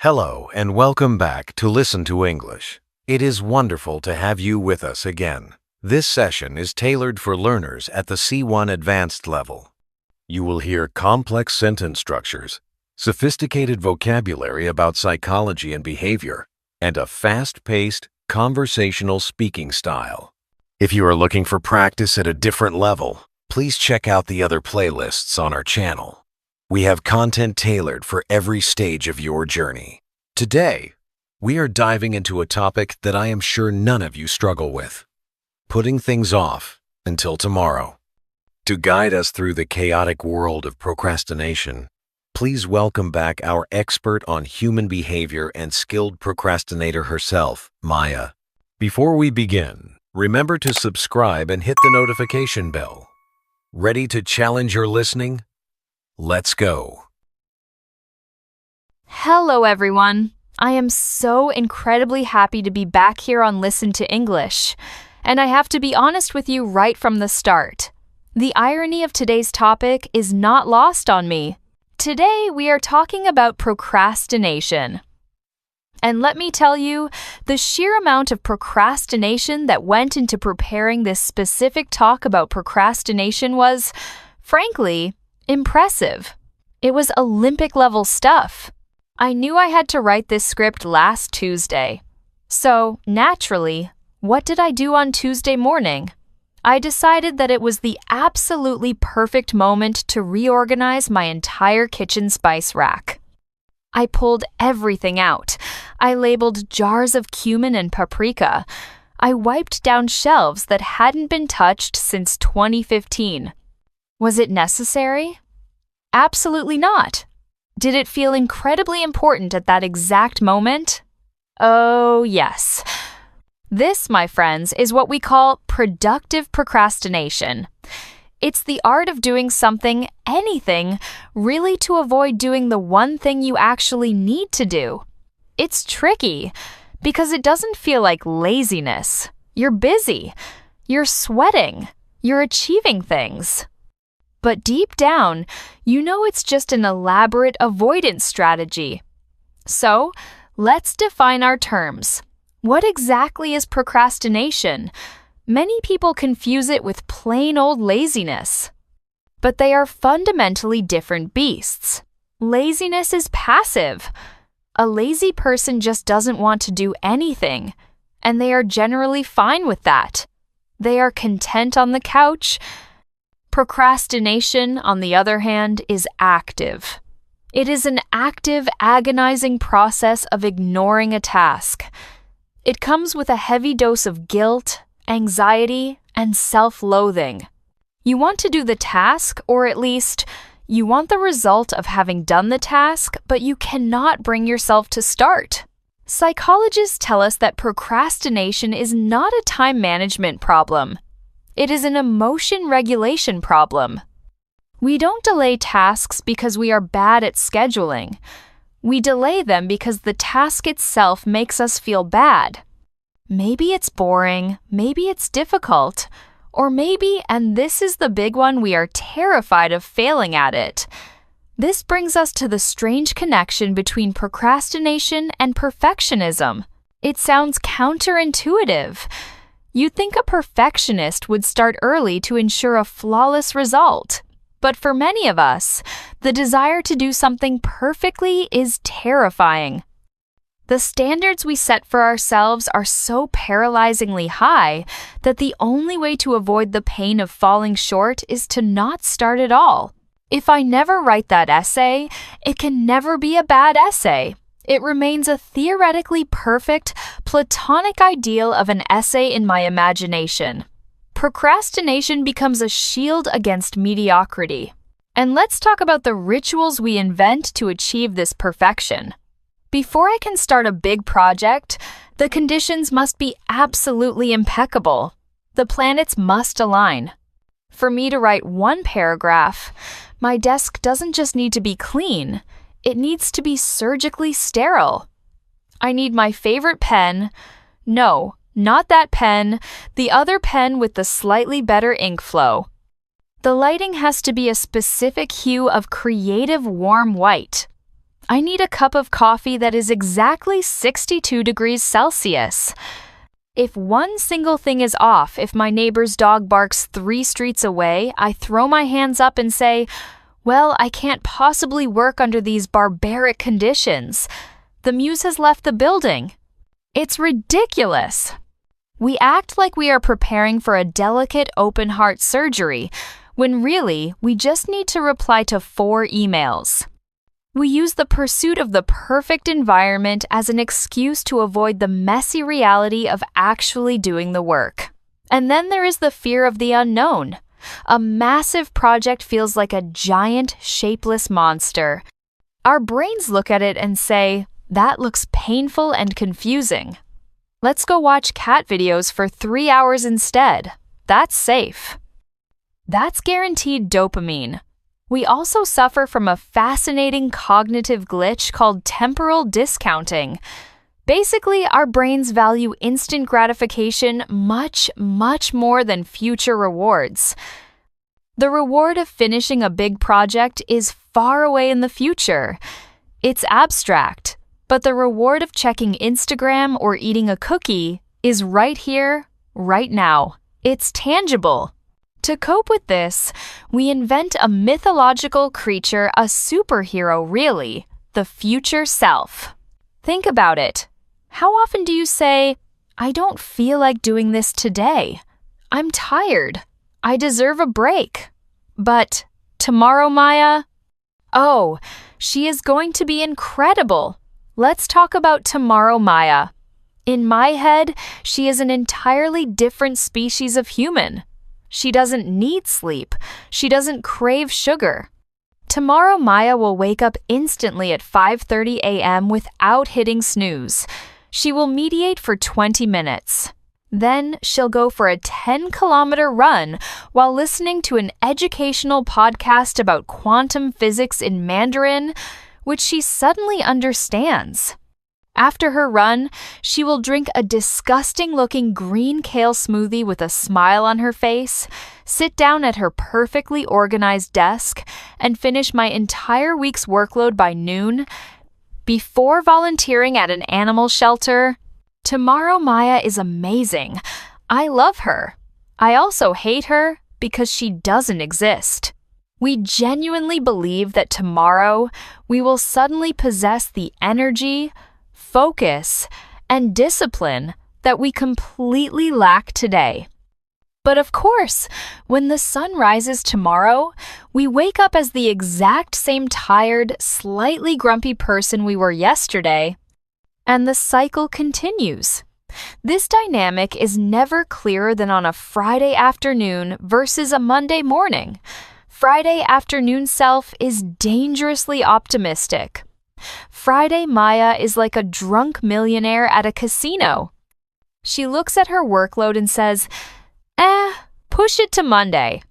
Hello and welcome back to Listen to English. It is wonderful to have you with us again. This session is tailored for learners at the C1 advanced level. You will hear complex sentence structures, sophisticated vocabulary about psychology and behavior, and a fast-paced, conversational speaking style. If you are looking for practice at a different level, please check out the other playlists on our channel. We have content tailored for every stage of your journey. Today, we are diving into a topic that I am sure none of you struggle with: putting things off until tomorrow. To guide us through the chaotic world of procrastination, please welcome back our expert on human behavior and skilled procrastinator herself, Maya. Before we begin, remember to subscribe and hit the notification bell. Ready to challenge your listening? Let's go. Hello, everyone. I am so incredibly happy to be back here on Listen to English. And I have to be honest with you right from the start. The irony of today's topic is not lost on me. Today, we are talking about procrastination. And let me tell you, the sheer amount of procrastination that went into preparing this specific talk about procrastination was, frankly, impressive. It was Olympic-level stuff. I knew I had to write this script last Tuesday. So, naturally, what did I do on Tuesday morning? I decided that it was the absolutely perfect moment to reorganize my entire kitchen spice rack. I pulled everything out. I labeled jars of cumin and paprika. I wiped down shelves that hadn't been touched since 2015. Was it necessary? Absolutely not. Did it feel incredibly important at that exact moment? Oh, yes. This, my friends, is what we call productive procrastination. It's the art of doing something, anything, really to avoid doing the one thing you actually need to do. It's tricky because it doesn't feel like laziness. You're busy. You're sweating. You're achieving things. But deep down, you know it's just an elaborate avoidance strategy. So, let's define our terms. What exactly is procrastination? Many people confuse it with plain old laziness. But they are fundamentally different beasts. Laziness is passive. A lazy person just doesn't want to do anything, and they are generally fine with that. They are content on the couch. Procrastination, on the other hand, is active. It is an active, agonizing process of ignoring a task. It comes with a heavy dose of guilt, anxiety, and self-loathing. You want to do the task, or at least, you want the result of having done the task, but you cannot bring yourself to start. Psychologists tell us that procrastination is not a time management problem. It is an emotion regulation problem. We don't delay tasks because we are bad at scheduling. We delay them because the task itself makes us feel bad. Maybe it's boring, maybe it's difficult, or maybe, and this is the big one, we are terrified of failing at it. This brings us to the strange connection between procrastination and perfectionism. It sounds counterintuitive. You'd think a perfectionist would start early to ensure a flawless result. But for many of us, the desire to do something perfectly is terrifying. The standards we set for ourselves are so paralyzingly high that the only way to avoid the pain of falling short is to not start at all. If I never write that essay, it can never be a bad essay. It remains a theoretically perfect, platonic ideal of an essay in my imagination. Procrastination becomes a shield against mediocrity. And let's talk about the rituals we invent to achieve this perfection. Before I can start a big project, the conditions must be absolutely impeccable. The planets must align. For me to write one paragraph, my desk doesn't just need to be clean. It needs to be surgically sterile. I need my favorite pen. No, not that pen. The other pen with the slightly better ink flow. The lighting has to be a specific hue of creative warm white. I need a cup of coffee that is exactly 62 degrees Celsius. If one single thing is off, if my neighbor's dog barks 3 streets away, I throw my hands up and say, well, I can't possibly work under these barbaric conditions. The muse has left the building. It's ridiculous. We act like we are preparing for a delicate open-heart surgery, when really, we just need to reply to 4 emails. We use the pursuit of the perfect environment as an excuse to avoid the messy reality of actually doing the work. And then there is the fear of the unknown. A massive project feels like a giant, shapeless monster. Our brains look at it and say, that looks painful and confusing. Let's go watch cat videos for 3 hours instead. That's safe. That's guaranteed dopamine. We also suffer from a fascinating cognitive glitch called temporal discounting. Basically, our brains value instant gratification much, much more than future rewards. The reward of finishing a big project is far away in the future. It's abstract, but the reward of checking Instagram or eating a cookie is right here, right now. It's tangible. To cope with this, we invent a mythological creature, a superhero really, the future self. Think about it. How often do you say, I don't feel like doing this today. I'm tired. I deserve a break. But tomorrow, Maya? Oh, she is going to be incredible. Let's talk about tomorrow, Maya. In my head, she is an entirely different species of human. She doesn't need sleep. She doesn't crave sugar. Tomorrow, Maya will wake up instantly at 5:30 a.m. without hitting snooze. She will meditate for 20 minutes. Then she'll go for a 10-kilometer run while listening to an educational podcast about quantum physics in Mandarin, which she suddenly understands. After her run, she will drink a disgusting-looking green kale smoothie with a smile on her face, sit down at her perfectly organized desk, and finish my entire week's workload by noon. Before volunteering at an animal shelter, tomorrow Maya is amazing. I love her. I also hate her because she doesn't exist. We genuinely believe that tomorrow we will suddenly possess the energy, focus, and discipline that we completely lack today. But of course, when the sun rises tomorrow, we wake up as the exact same tired, slightly grumpy person we were yesterday, and the cycle continues. This dynamic is never clearer than on a Friday afternoon versus a Monday morning. Friday afternoon self is dangerously optimistic. Friday Maya is like a drunk millionaire at a casino. She looks at her workload and says, push it to Monday.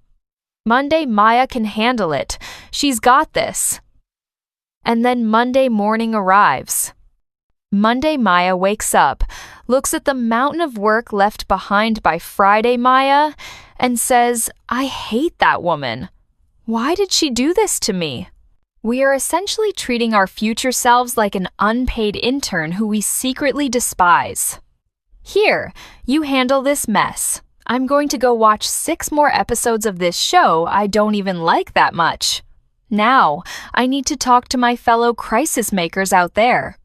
Monday Maya can handle it. She's got this. And then Monday morning arrives. Monday Maya wakes up, looks at the mountain of work left behind by Friday Maya, and says, I hate that woman. Why did she do this to me? We are essentially treating our future selves like an unpaid intern who we secretly despise. Here, you handle this mess. I'm going to go watch 6 more episodes of this show I don't even like that much. Now, I need to talk to my fellow crisis makers out there.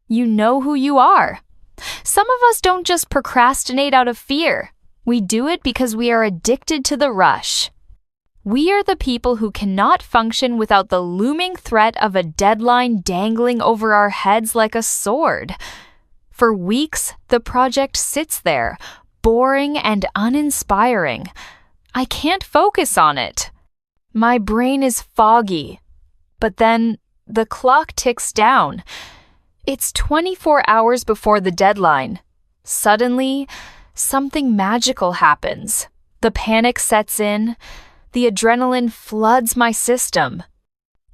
You know who you are. Some of us don't just procrastinate out of fear. We do it because we are addicted to the rush. We are the people who cannot function without the looming threat of a deadline dangling over our heads like a sword. For weeks, the project sits there, boring and uninspiring. I can't focus on it. My brain is foggy. But then, the clock ticks down. It's 24 hours before the deadline. Suddenly, something magical happens. The panic sets in. The adrenaline floods my system.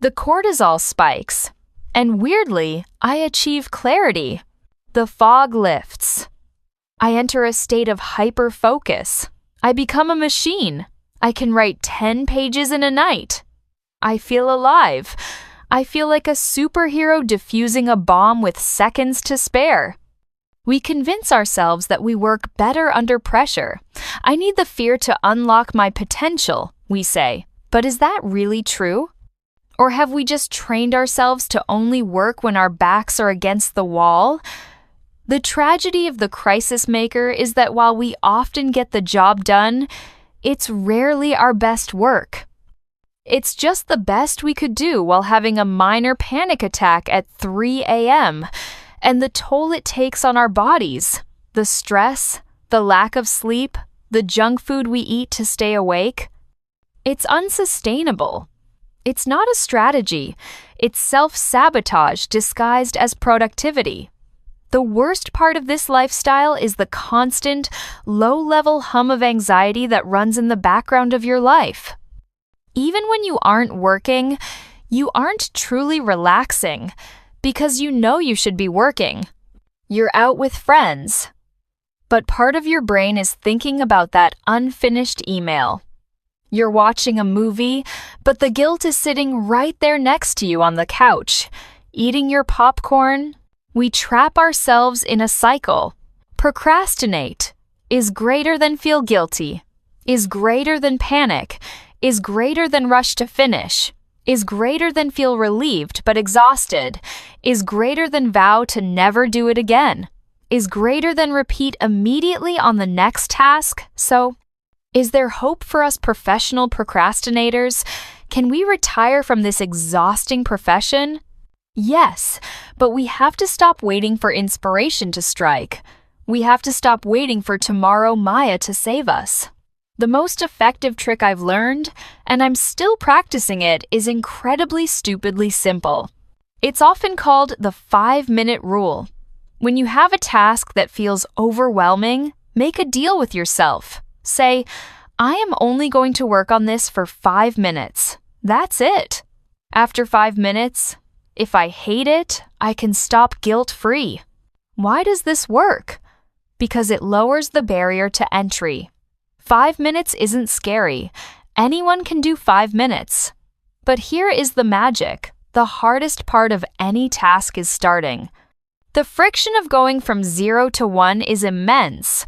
The cortisol spikes. And weirdly, I achieve clarity. The fog lifts. I enter a state of hyper-focus. I become a machine. I can write 10 pages in a night. I feel alive. I feel like a superhero defusing a bomb with seconds to spare. We convince ourselves that we work better under pressure. I need the fear to unlock my potential, we say. But is that really true? Or have we just trained ourselves to only work when our backs are against the wall? The tragedy of the crisis maker is that while we often get the job done, it's rarely our best work. It's just the best we could do while having a minor panic attack at 3 a.m., and the toll it takes on our bodies, the stress, the lack of sleep, the junk food we eat to stay awake. It's unsustainable. It's not a strategy. It's self-sabotage disguised as productivity. The worst part of this lifestyle is the constant, low-level hum of anxiety that runs in the background of your life. Even when you aren't working, you aren't truly relaxing because you know you should be working. You're out with friends. But part of your brain is thinking about that unfinished email. You're watching a movie, but the guilt is sitting right there next to you on the couch, eating your popcorn. We trap ourselves in a cycle. Procrastinate is greater than feel guilty, is greater than panic, is greater than rush to finish, is greater than feel relieved but exhausted, is greater than vow to never do it again, is greater than repeat immediately on the next task. So, is there hope for us professional procrastinators? Can we retire from this exhausting profession? Yes, but we have to stop waiting for inspiration to strike. We have to stop waiting for tomorrow Maya to save us. The most effective trick I've learned, and I'm still practicing it, is incredibly stupidly simple. It's often called the 5-minute rule. When you have a task that feels overwhelming, make a deal with yourself. Say, I am only going to work on this for 5 minutes. That's it. After 5 minutes, if I hate it, I can stop guilt-free. Why does this work? Because it lowers the barrier to entry. 5 minutes isn't scary. Anyone can do 5 minutes. But here is the magic. The hardest part of any task is starting. The friction of going from 0 to 1 is immense.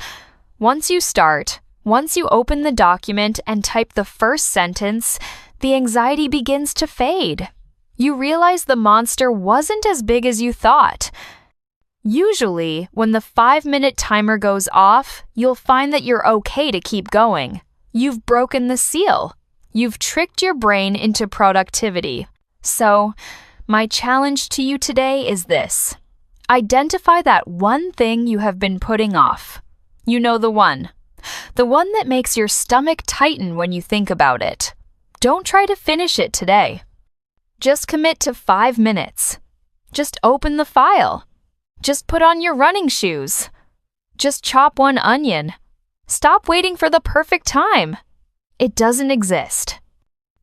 Once you start, once you open the document and type the first sentence, the anxiety begins to fade. You realize the monster wasn't as big as you thought. Usually, when the 5-minute timer goes off, you'll find that you're okay to keep going. You've broken the seal. You've tricked your brain into productivity. So, my challenge to you today is this. Identify that one thing you have been putting off. You know the one. The one that makes your stomach tighten when you think about it. Don't try to finish it today. Just commit to 5 minutes. Just open the file. Just put on your running shoes. Just chop one onion. Stop waiting for the perfect time. It doesn't exist.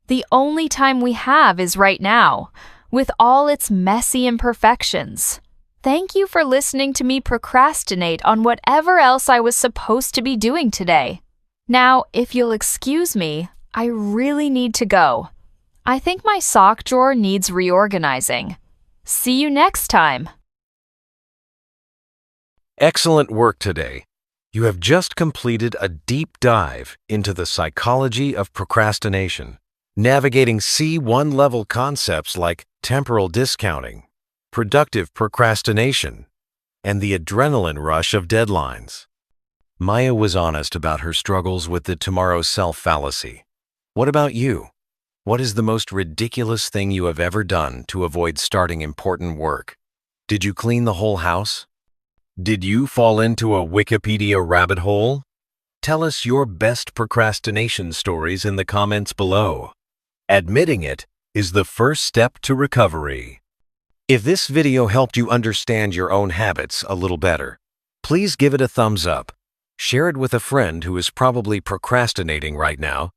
The only time we have is right now, with all its messy imperfections. Thank you for listening to me procrastinate on whatever else I was supposed to be doing today. Now, if you'll excuse me, I really need to go. I think my sock drawer needs reorganizing. See you next time. Excellent work today. You have just completed a deep dive into the psychology of procrastination, navigating C1 level concepts like temporal discounting, productive procrastination, and the adrenaline rush of deadlines. Maya was honest about her struggles with the tomorrow self fallacy. What about you? What is the most ridiculous thing you have ever done to avoid starting important work? Did you clean the whole house? Did you fall into a Wikipedia rabbit hole? Tell us your best procrastination stories in the comments below. Admitting it is the first step to recovery. If this video helped you understand your own habits a little better, please give it a thumbs up, share it with a friend who is probably procrastinating right now,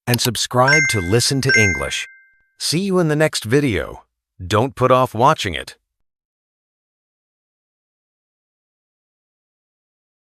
and subscribe to Listen to English. See you in the next video. Don't put off watching it.